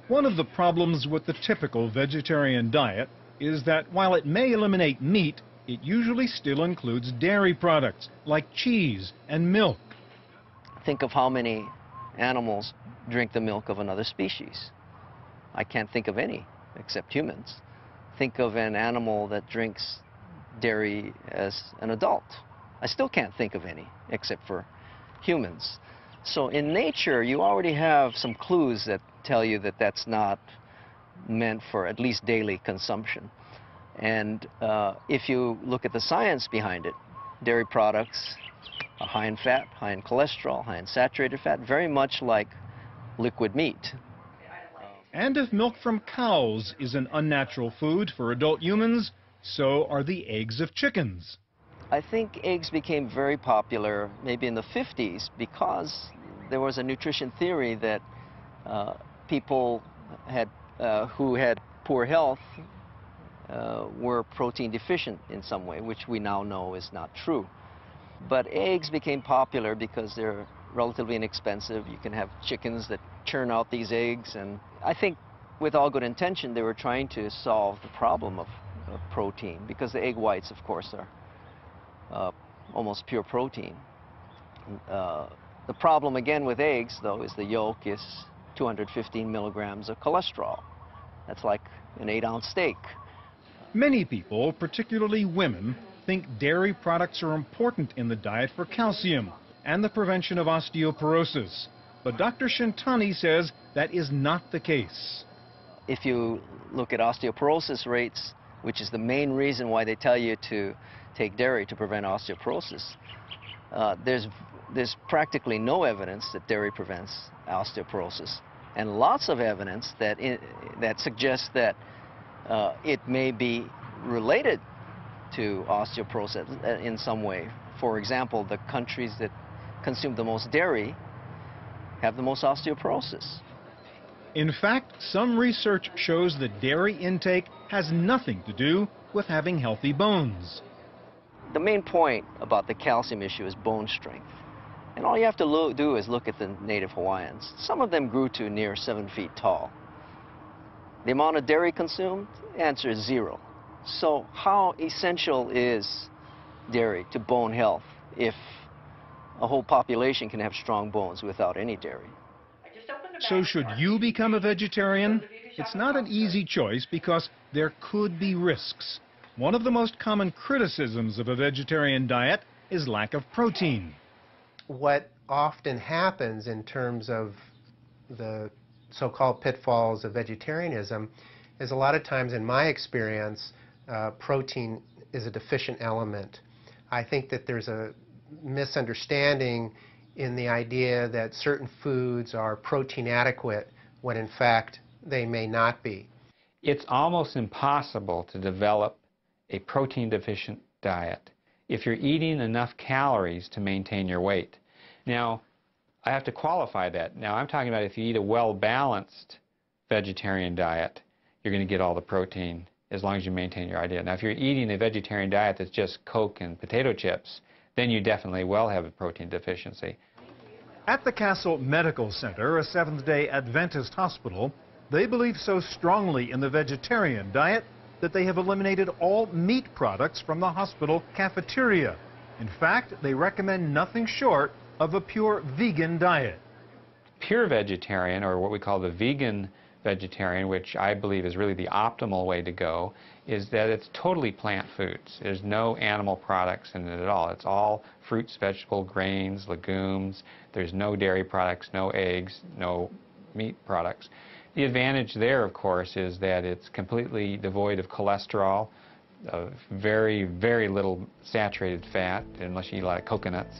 One of the problems with the typical vegetarian diet is that while it may eliminate meat, it usually still includes dairy products like cheese and milk. Think of how many animals drink the milk of another species. I can't think of any except humans. Think of an animal that drinks dairy as an adult. I still can't think of any except for humans. So in nature, you already have some clues that tell you that that's not meant for at least daily consumption. And if you look at the science behind it, dairy products are high in fat, high in cholesterol, high in saturated fat, very much like liquid meat. And if milk from cows is an unnatural food for adult humans, so are the eggs of chickens. I think eggs became very popular maybe in the 50s because there was a nutrition theory that people who had poor health were protein deficient in some way, which we now know is not true. But eggs became popular because they're relatively inexpensive. You can have chickens that churn out these eggs, and I think with all good intention they were trying to solve the problem of protein, because the egg whites, of course, are almost pure protein. The problem again with eggs, though, is the yolk is 215 milligrams of cholesterol. That's like an 8-ounce steak. Many people, particularly women, think dairy products are important in the diet for calcium and the prevention of osteoporosis. But Dr. Shintani says that is not the case. If you look at osteoporosis rates, which is the main reason why they tell you to take dairy to prevent osteoporosis, there's practically no evidence that dairy prevents osteoporosis, and lots of evidence that suggests that it may be related to osteoporosis in some way. For example, the countries that consume the most dairy have the most osteoporosis. In fact, some research shows that dairy intake has nothing to do with having healthy bones. The main point about the calcium issue is bone strength. And all you have to do is look at the native Hawaiians. Some of them grew to near 7 feet tall. The amount of dairy consumed? Answer is 0. So how essential is dairy to bone health if a whole population can have strong bones without any dairy? So should you become a vegetarian? It's not an easy choice because there could be risks. One of the most common criticisms of a vegetarian diet is lack of protein. What often happens in terms of the so-called pitfalls of vegetarianism is a lot of times, in my experience, protein is a deficient element. I think that there's a misunderstanding in the idea that certain foods are protein adequate when in fact they may not be. It's almost impossible to develop a protein deficient diet if you're eating enough calories to maintain your weight. Now, I have to qualify that. Now, I'm talking about if you eat a well-balanced vegetarian diet, you're going to get all the protein as long as you maintain your idea. Now, if you're eating a vegetarian diet that's just Coke and potato chips, then you definitely will have a protein deficiency. At the Castle Medical Center, a Seventh-day Adventist hospital, they believe so strongly in the vegetarian diet that they have eliminated all meat products from the hospital cafeteria. In fact, they recommend nothing short of a pure vegan diet. Pure vegetarian, or what we call the vegan vegetarian, which I believe is really the optimal way to go, is that it's totally plant foods. There's no animal products in it at all. It's all fruits, vegetables, grains, legumes. There's no dairy products, no eggs, no meat products. The advantage there, of course, is that it's completely devoid of cholesterol, very, very little saturated fat, unless you eat a lot of coconuts.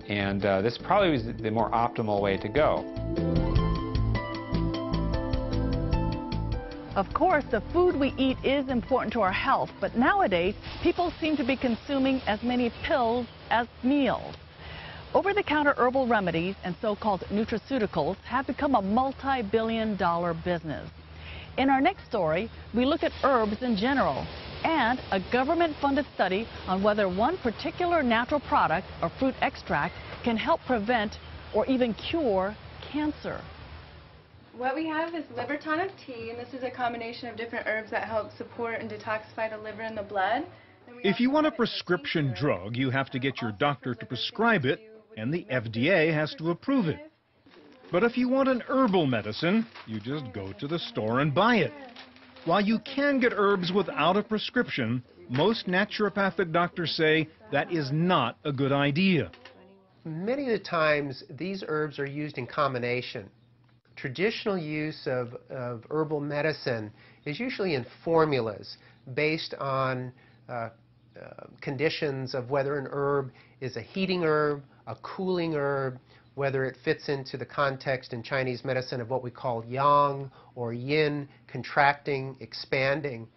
This probably is the more optimal way to go. Of course, the food we eat is important to our health, but nowadays, people seem to be consuming as many pills as meals. Over-the-counter herbal remedies and so-called nutraceuticals have become a multi-billion-dollar business. In our next story, we look at herbs in general and a government-funded study on whether one particular natural product or fruit extract can help prevent or even cure cancer. What we have is liver tonic tea, and this is a combination of different herbs that help support and detoxify the liver and the blood. If you want a prescription drug, you have to get your doctor to prescribe it, and the FDA has to approve it. But if you want an herbal medicine, you just go to the store and buy it. While you can get herbs without a prescription, most naturopathic doctors say that is not a good idea. Many of the times, these herbs are used in combination. Traditional use of herbal medicine is usually in formulas based on conditions of whether an herb is a heating herb, a cooling herb, whether it fits into the context in Chinese medicine of what we call yang or yin, contracting, expanding.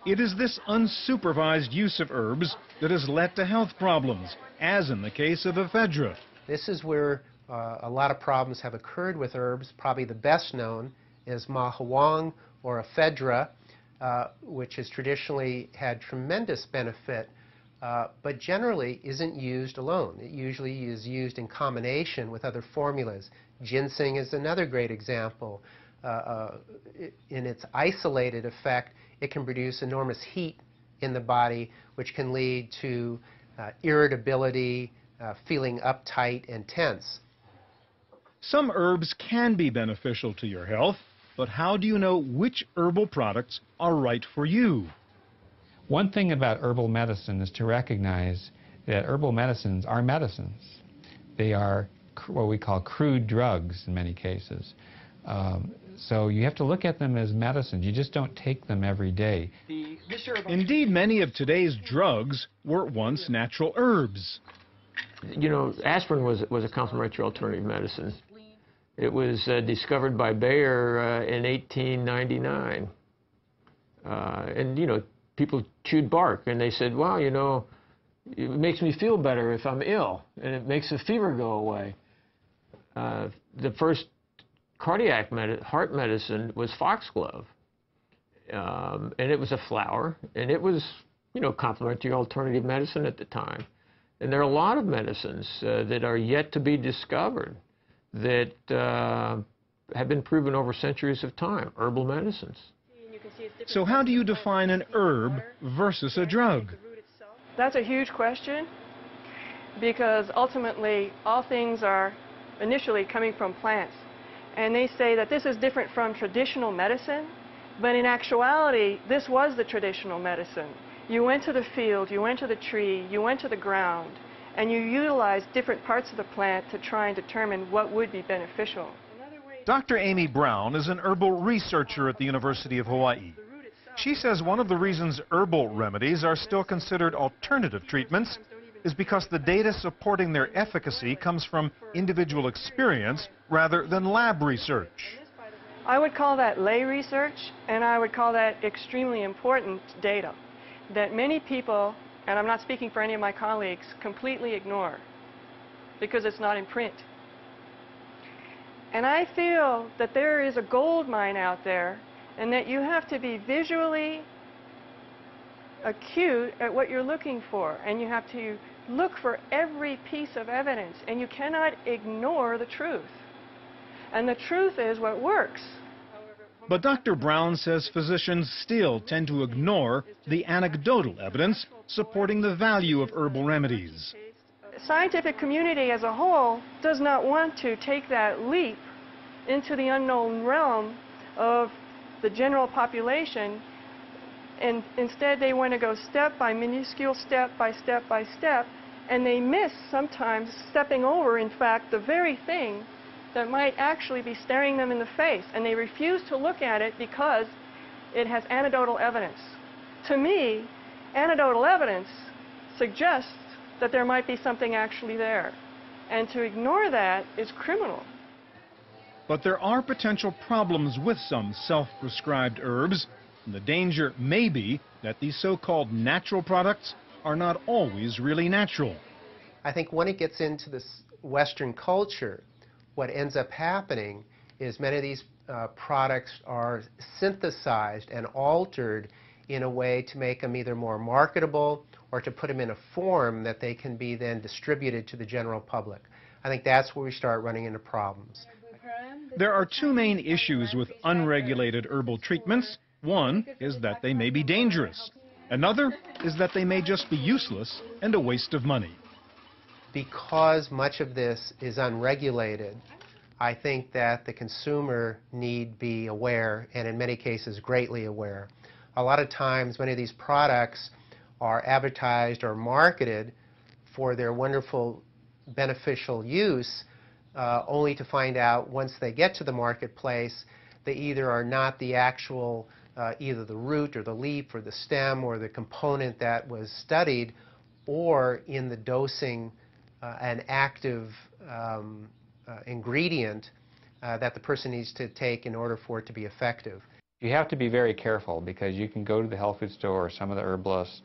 It is this unsupervised use of herbs that has led to health problems, as in the case of ephedra. This is where a lot of problems have occurred with herbs. Probably the best known is mahuang or ephedra, which has traditionally had tremendous benefit, but generally isn't used alone. It usually is used in combination with other formulas. Ginseng is another great example. In its isolated effect, it can produce enormous heat in the body, which can lead to irritability, feeling uptight and tense. Some herbs can be beneficial to your health, but how do you know which herbal products are right for you? One thing about herbal medicine is to recognize that herbal medicines are medicines. They are what we call crude drugs in many cases. So you have to look at them as medicines. You just don't take them every day. Indeed, many of today's drugs were once natural herbs. You know, aspirin was a complementary alternative medicine. It was discovered by Bayer in 1899. And, you know, people chewed bark, and they said, wow, you know, it makes me feel better if I'm ill, and it makes the fever go away. The first cardiac heart medicine was foxglove, and it was a flower, and it was, you know, complementary alternative medicine at the time. And there are a lot of medicines that are yet to be discovered that have been proven over centuries of time, herbal medicines. So how do you define an herb versus a drug? That's a huge question, because ultimately all things are initially coming from plants. And they say that this is different from traditional medicine, but in actuality, this was the traditional medicine. You went to the field, you went to the tree, you went to the ground, and you utilized different parts of the plant to try and determine what would be beneficial. Dr. Amy Brown is an herbal researcher at the University of Hawaii. She says one of the reasons herbal remedies are still considered alternative treatments is because the data supporting their efficacy comes from individual experience rather than lab research. I would call that lay research, and I would call that extremely important data that many people, and I'm not speaking for any of my colleagues, completely ignore because it's not in print. And I feel that there is a gold mine out there, and that you have to be visually acute at what you're looking for, and you have to look for every piece of evidence, and you cannot ignore the truth. And the truth is what works. But Dr. Brown says physicians still tend to ignore the anecdotal evidence supporting the value of herbal remedies. The scientific community as a whole does not want to take that leap into the unknown realm of the general population, and instead they want to go step by minuscule, step by step by step, and they miss sometimes stepping over, in fact, the very thing that might actually be staring them in the face, and they refuse to look at it because it has anecdotal evidence. To me, anecdotal evidence suggests that there might be something actually there, and to ignore that is criminal. But there are potential problems with some self-prescribed herbs, and the danger may be that these so-called natural products are not always really natural. I think when it gets into this Western culture, what ends up happening is many of these products are synthesized and altered in a way to make them either more marketable or to put them in a form that they can be then distributed to the general public. I think that's where we start running into problems. There are two main issues with unregulated herbal treatments. One is that they may be dangerous. Another is that they may just be useless and a waste of money. Because much of this is unregulated, I think that the consumer need be aware, and in many cases greatly aware. A lot of times many of these products are advertised or marketed for their wonderful beneficial use, only to find out once they get to the marketplace they either are not the actual, either the root or the leaf or the stem or the component that was studied, or in the dosing an active ingredient that the person needs to take in order for it to be effective. You have to be very careful because you can go to the health food store or some of the herbalists,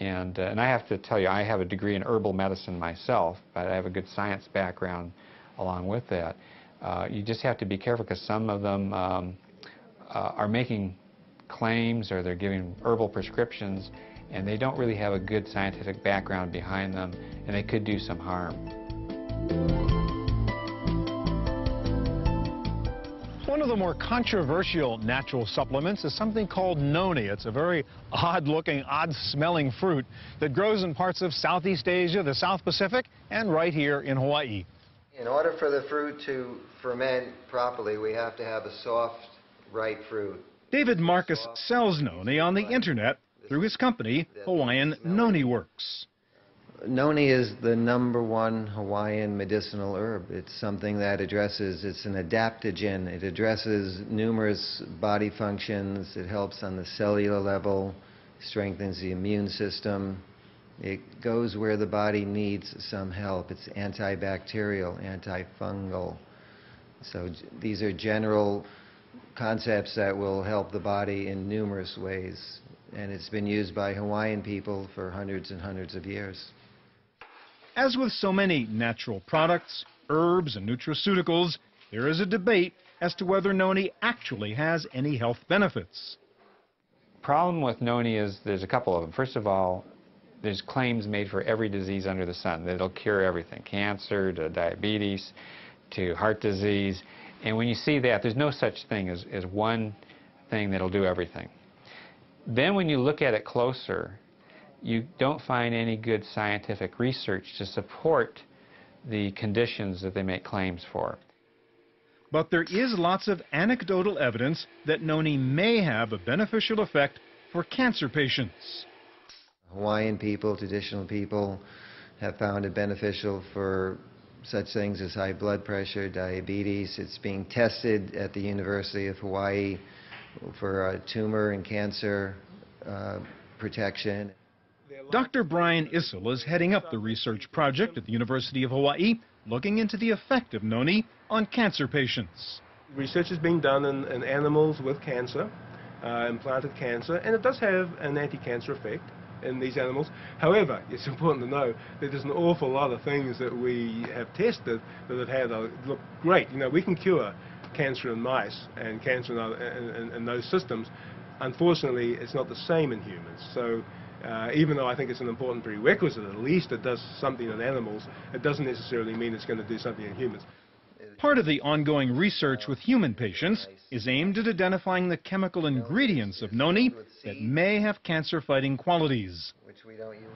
and I have to tell you, I have a degree in herbal medicine myself, but I have a good science background along with that. You just have to be careful because some of them are making claims or they're giving herbal prescriptions and they don't really have a good scientific background behind them, and they could do some harm. One of the more controversial natural supplements is something called noni. It's a very odd-looking, odd-smelling fruit that grows in parts of Southeast Asia, the South Pacific, and right here in Hawaii. In order for the fruit to ferment properly, we have to have a soft, ripe fruit. David Marcus sells noni on the internet through his company, Hawaiian Noni Works. Noni is the #1 Hawaiian medicinal herb. It's something that addresses, it's an adaptogen. It addresses numerous body functions. It helps on the cellular level, strengthens the immune system. It goes where the body needs some help. It's antibacterial, antifungal. So these are general concepts that will help the body in numerous ways. And it's been used by Hawaiian people for hundreds and hundreds of years. As with so many natural products, herbs, and nutraceuticals, there is a debate as to whether noni actually has any health benefits. Problem with noni is there's a couple of them. First of all, there's claims made for every disease under the sun that it'll cure everything, cancer to diabetes to heart disease. And when you see that, there's no such thing as one thing that'll do everything. Then when you look at it closer, you don't find any good scientific research to support the conditions that they make claims for. But there is lots of anecdotal evidence that noni may have a beneficial effect for cancer patients. Hawaiian people, traditional people, have found it beneficial for such things as high blood pressure, diabetes. It's being tested at the University of Hawaii for tumor and cancer protection. Dr. Brian Issel is heading up the research project at the University of Hawaii, looking into the effect of noni on cancer patients. Research is being done in animals with cancer, implanted cancer, and it does have an anti-cancer effect in these animals. However, it's important to know that there's an awful lot of things that we have tested that have had look great. You know, we can cure cancer in mice and cancer in those systems. Unfortunately, it's not the same in humans. So even though I think it's an important prerequisite, at least it does something in animals, it doesn't necessarily mean it's going to do something in humans. Part of the ongoing research with human patients is aimed at identifying the chemical ingredients of noni that may have cancer-fighting qualities.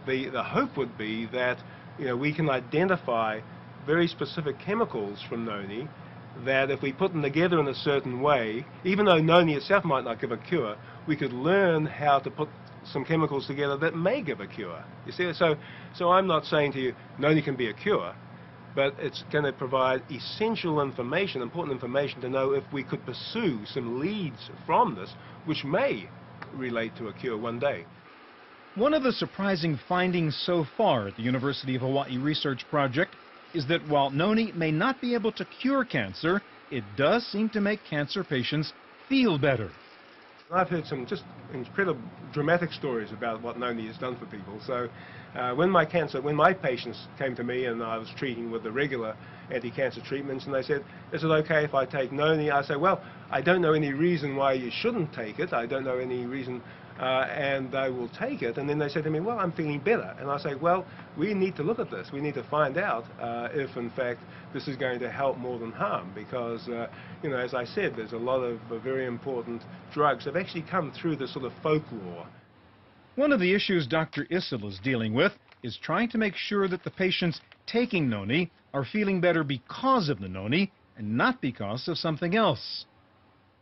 The hope would be that, you know, we can identify very specific chemicals from noni that if we put them together in a certain way, even though noni itself might not give a cure, we could learn how to put some chemicals together that may give a cure. You see, so I'm not saying to you noni can be a cure, but it's going to provide essential information, important information to know if we could pursue some leads from this, which may relate to a cure one day. One of the surprising findings so far at the University of Hawaii Research Project is that while noni may not be able to cure cancer, it does seem to make cancer patients feel better. I've heard some just incredible dramatic stories about what noni has done for people. So when my patients came to me and I was treating with the regular anti-cancer treatments, and they said, is it okay if I take noni? I said, well, I don't know any reason why you shouldn't take it. I don't know any reason and they will take it, and then they say to me, well, I'm feeling better. And I say, well, we need to look at this. We need to find out if, in fact, this is going to help more than harm, because, you know, as I said, there's a lot of very important drugs that have actually come through this sort of folklore. One of the issues Dr. Issel is dealing with is trying to make sure that the patients taking noni are feeling better because of the noni and not because of something else.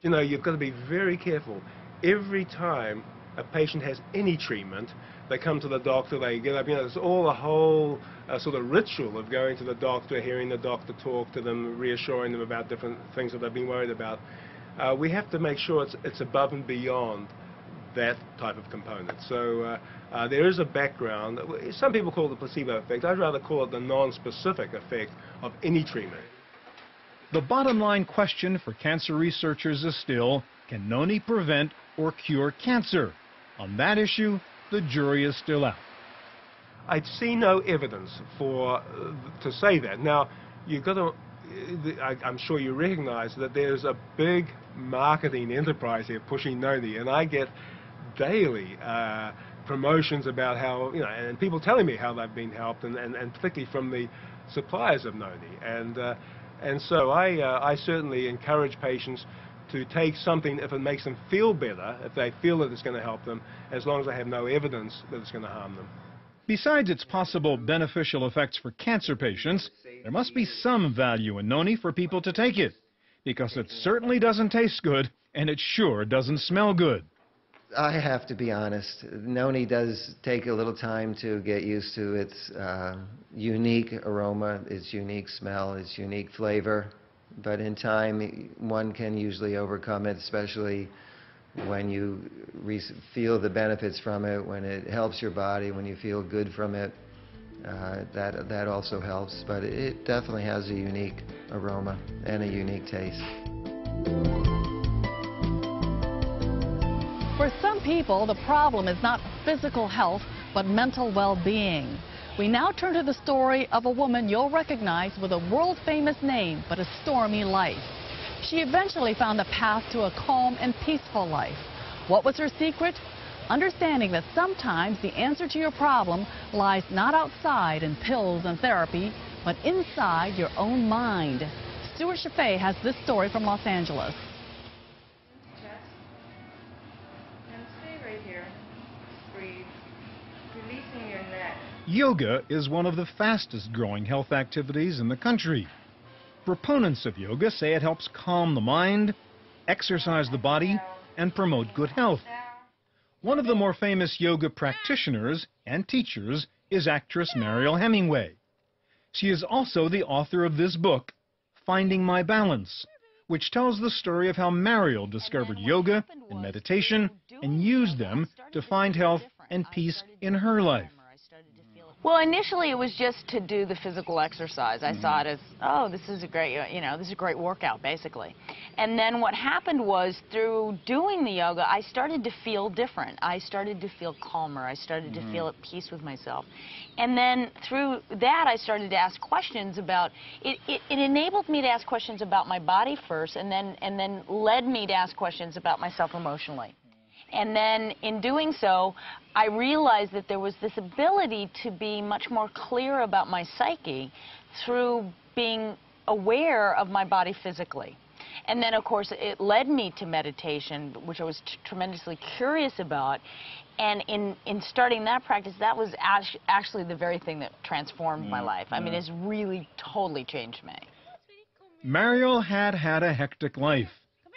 You know, you've got to be very careful. Every time a patient has any treatment, they come to the doctor, they get up, you know, it's all a whole sort of ritual of going to the doctor, hearing the doctor talk to them, reassuring them about different things that they've been worried about. We have to make sure it's above and beyond that type of component. So there is a background. Some people call it the placebo effect. I'd rather call it the non-specific effect of any treatment. The bottom line question for cancer researchers is still, can noni prevent or cure cancer? On that issue, the jury is still out. I'd see no evidence to say that. Now, you've got to, I'm sure you recognize that there's a big marketing enterprise here pushing noni, and I get daily promotions about how, you know, and people telling me how they've been helped, and particularly from the suppliers of noni. And so I certainly encourage patients to take something if it makes them feel better, if they feel that it's going to help them, as long as they have no evidence that it's going to harm them. Besides its possible beneficial effects for cancer patients, there must be some value in noni for people to take it, because it certainly doesn't taste good, and it sure doesn't smell good. I have to be honest, noni does take a little time to get used to its unique aroma, its unique smell, its unique flavor. But in time, one can usually overcome it, especially when you feel the benefits from it, when it helps your body, when you feel good from it. That also helps. But it definitely has a unique aroma and a unique taste. For some people, the problem is not physical health, but mental well-being. We now turn to the story of a woman you'll recognize with a world-famous name, but a stormy life. She eventually found a path to a calm and peaceful life. What was her secret? Understanding that sometimes the answer to your problem lies not outside in pills and therapy, but inside your own mind. Stuart Chaffee has this story from Los Angeles. Yoga is one of the fastest growing health activities in the country. Proponents of yoga say it helps calm the mind, exercise the body, and promote good health. One of the more famous yoga practitioners and teachers is actress Mariel Hemingway. She is also the author of this book, Finding My Balance, which tells the story of how Mariel discovered yoga and meditation and used them to find health and peace in her life. Well, initially it was just to do the physical exercise. I saw it as, oh, this is a great, this is a great workout, basically. And then what happened was, through doing the yoga, I started to feel different. I started to feel calmer. I started to feel at peace with myself. And then through that, I started to ask questions about, it enabled me to ask questions about my body first, and then led me to ask questions about myself emotionally. And then in doing so, I realized that there was this ability to be much more clear about my psyche through being aware of my body physically. And then, of course, it led me to meditation, which I was tremendously curious about. And in starting that practice, that was actually the very thing that transformed my life. I mean, it's really totally changed me. Mariel had a hectic life.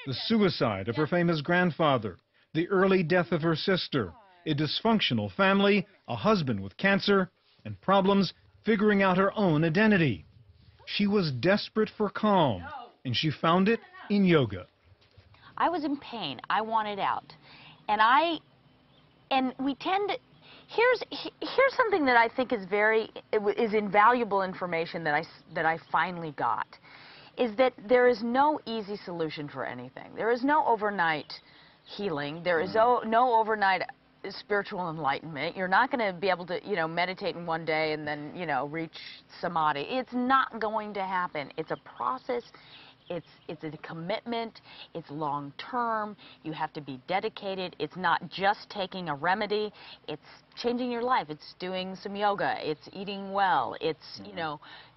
The suicide of her famous grandfather, the early death of her sister, a dysfunctional family, a husband with cancer, and problems figuring out her own identity. She was desperate for calm, and she found it in yoga. I was in pain. I wanted out. And we tend to, here's something that I think is invaluable information that I finally got, is that there is no easy solution for anything. There is no overnight healing. There is no overnight spiritual enlightenment. You're not going to be able to, meditate in one day and then, reach samadhi. It's not going to happen. It's a process. It's a commitment. It's long term. You have to be dedicated. It's not just taking a remedy. It's changing your life. It's doing some yoga. It's eating well. It's,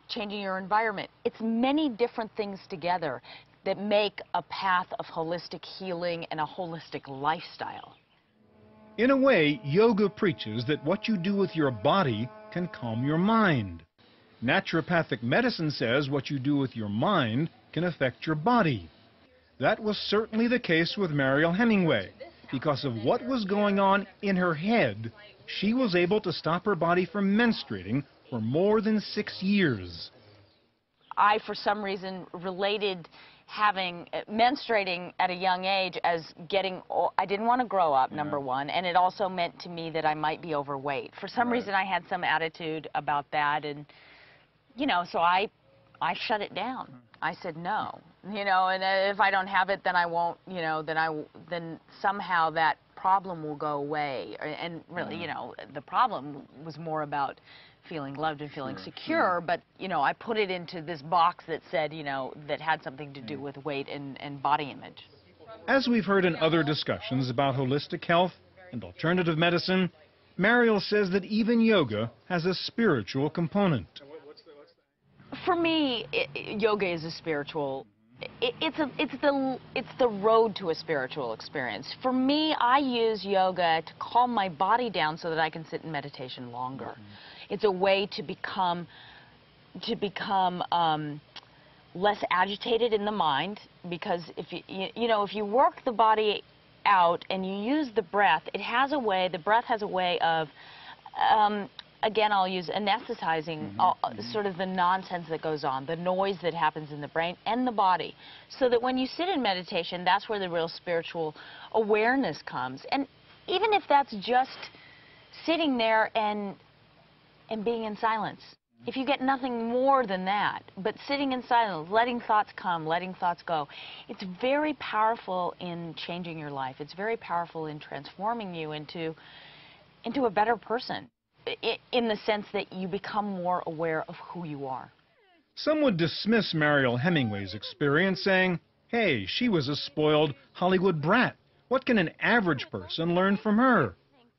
changing your environment. It's many different things together that make a path of holistic healing and a holistic lifestyle. In a way, yoga preaches that what you do with your body can calm your mind. Naturopathic medicine says what you do with your mind can affect your body. That was certainly the case with Mariel Hemingway. Because of what was going on in her head, she was able to stop her body from menstruating for more than 6 years. I, for some reason, related menstruating at a young age as I didn't want to grow up, number one, and it also meant to me that I might be overweight. For some reason, I had some attitude about that, and, so I shut it down. I said no, and if I don't have it, then I won't, then somehow that problem will go away. And really, the problem was more about feeling loved and feeling secure, but, I put it into this box that said, that had something to do with weight and body image. As we've heard in other discussions about holistic health and alternative medicine, Mariel says that even yoga has a spiritual component. For me, yoga is a spiritual. It's the road to a spiritual experience. For me, I use yoga to calm my body down so that I can sit in meditation longer. It's a way to become less agitated in the mind, because if you work the body out and you use the breath, the breath has a way of again, I'll use anesthetizing sort of the nonsense that goes on, the noise that happens in the brain and the body, so that when you sit in meditation, that's where the real spiritual awareness comes. And even if that's just sitting there and being in silence, if you get nothing more than that, but sitting in silence, letting thoughts come, letting thoughts go, it's very powerful in changing your life. It's very powerful in transforming you into a better person, in the sense that you become more aware of who you are. Some would dismiss Mariel Hemingway's experience, saying, hey, she was a spoiled Hollywood brat. What can an average person learn from her?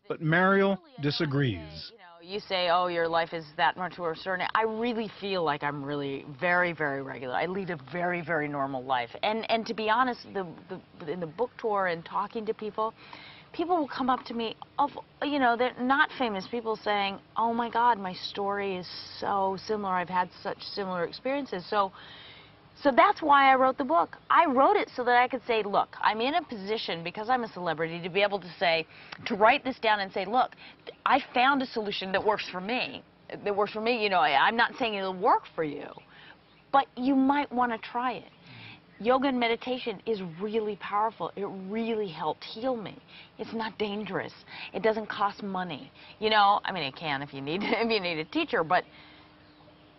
But Mariel disagrees. You say, oh, your life is that much worse. I really feel like I'm really very, very regular. I lead a very, very normal life. And to be honest, in the book tour and talking to people will come up to me, they're not famous people, saying, oh my God, my story is so similar. I've had such similar experiences. So that's why I wrote the book. I wrote it so that I could say, look, I'm in a position, because I'm a celebrity, to be able to write this down and say, look, I found a solution that works for me. I'm not saying it'll work for you, but you might want to try it. Yoga and meditation is really powerful. It really helped heal me. It's not dangerous. It doesn't cost money. It can if you need a teacher, but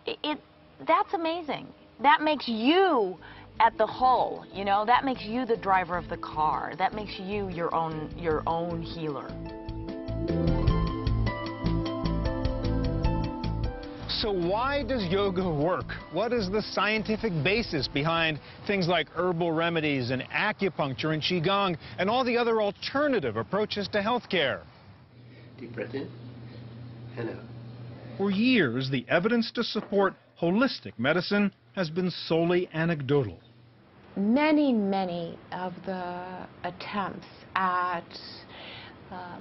that's amazing. That makes you at the hull, that makes you the driver of the car. That makes you your own healer. So why does yoga work? What is the scientific basis behind things like herbal remedies and acupuncture and qigong and all the other alternative approaches to healthcare? Deep breath in and out. For years, the evidence to support holistic medicine has been solely anecdotal. Many of the attempts at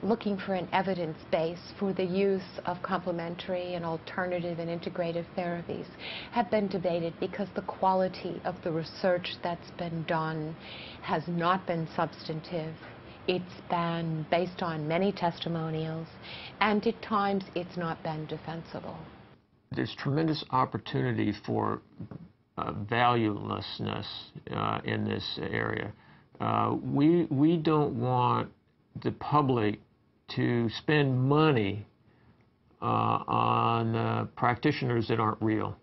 looking for an evidence base for the use of complementary and alternative and integrative therapies have been debated, because the quality of the research that's been done has not been substantive. It's been based on many testimonials, and at times it's not been defensible. There's tremendous opportunity for valuelessness in this area. We don't want the public to spend money on practitioners that aren't real.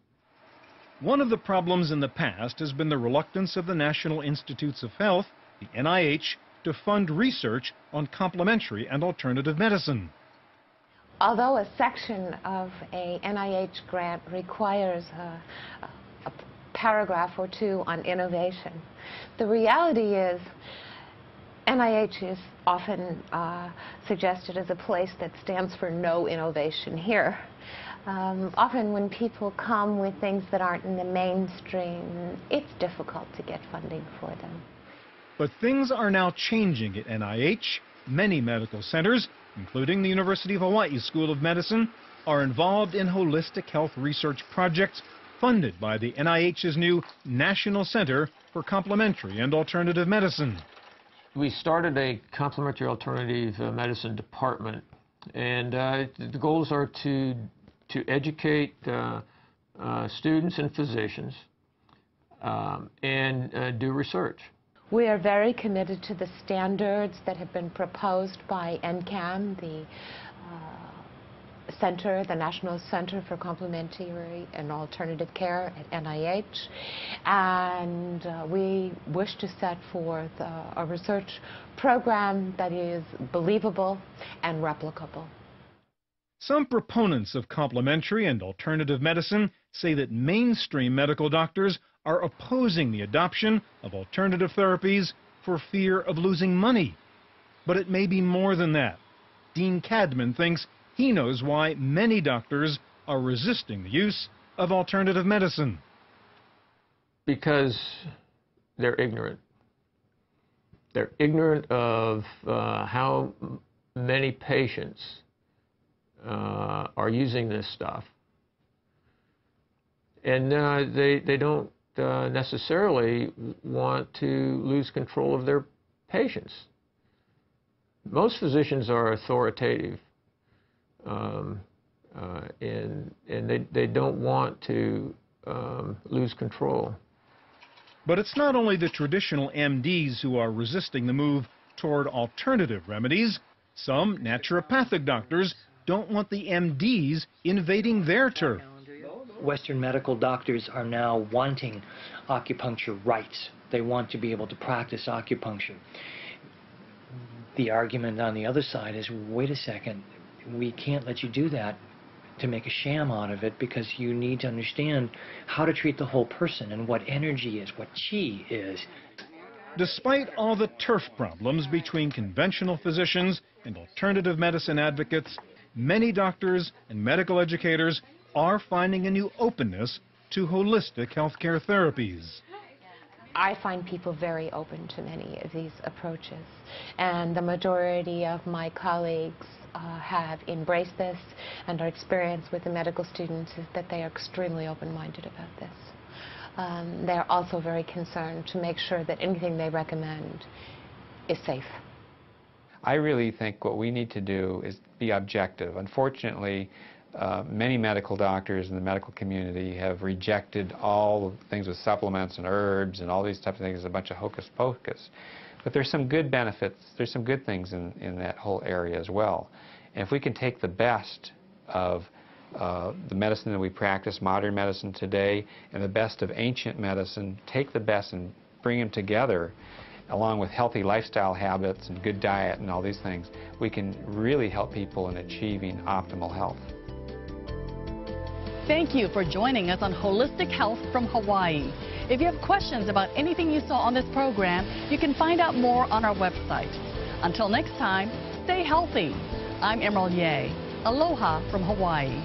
One of the problems in the past has been the reluctance of the National Institutes of Health, the NIH, to fund research on complementary and alternative medicine. Although a section of a NIH grant requires a paragraph or two on innovation, the reality is NIH is often suggested as a place that stands for no innovation here. Often when people come with things that aren't in the mainstream, it's difficult to get funding for them. But things are now changing at NIH. Many medical centers, including the University of Hawaii School of Medicine, are involved in holistic health research projects funded by the NIH's new National Center for Complementary and Alternative Medicine. We started a complementary alternative medicine department, and the goals are to educate students and physicians and do research. We are very committed to the standards that have been proposed by NCAM, the center, the National Center for Complementary and Alternative Care at NIH, and we wish to set forth a research program that is believable and replicable. Some proponents of complementary and alternative medicine say that mainstream medical doctors are opposing the adoption of alternative therapies for fear of losing money. But it may be more than that. Dean Cadman thinks he knows why many doctors are resisting the use of alternative medicine. Because they're ignorant. They're ignorant of how many patients are using this stuff. And they don't necessarily want to lose control of their patients. Most physicians are authoritative, and they don't want to lose control. But it's not only the traditional MDs who are resisting the move toward alternative remedies. Some naturopathic doctors don't want the MDs invading their turf. Western medical doctors are now wanting acupuncture rights. They want to be able to practice acupuncture. The argument on the other side is, wait a second, we can't let you do that to make a sham out of it, because you need to understand how to treat the whole person and what energy is, what chi is. Despite all the turf problems between conventional physicians and alternative medicine advocates, many doctors and medical educators are finding a new openness to holistic healthcare therapies. I find people very open to many of these approaches, and the majority of my colleagues have embraced this, and our experience with the medical students is that they are extremely open-minded about this. They're also very concerned to make sure that anything they recommend is safe. I really think what we need to do is be objective. Unfortunately, many medical doctors in the medical community have rejected all things with supplements and herbs and all these types of things as a bunch of hocus pocus. But there's some good benefits, there's some good things in that whole area as well. And if we can take the best of the medicine that we practice, modern medicine today, and the best of ancient medicine, take the best and bring them together, along with healthy lifestyle habits and good diet and all these things, we can really help people in achieving optimal health. Thank you for joining us on Holistic Health from Hawaii. If you have questions about anything you saw on this program, you can find out more on our website. Until next time, stay healthy. I'm Emerald Ye. Aloha from Hawaii.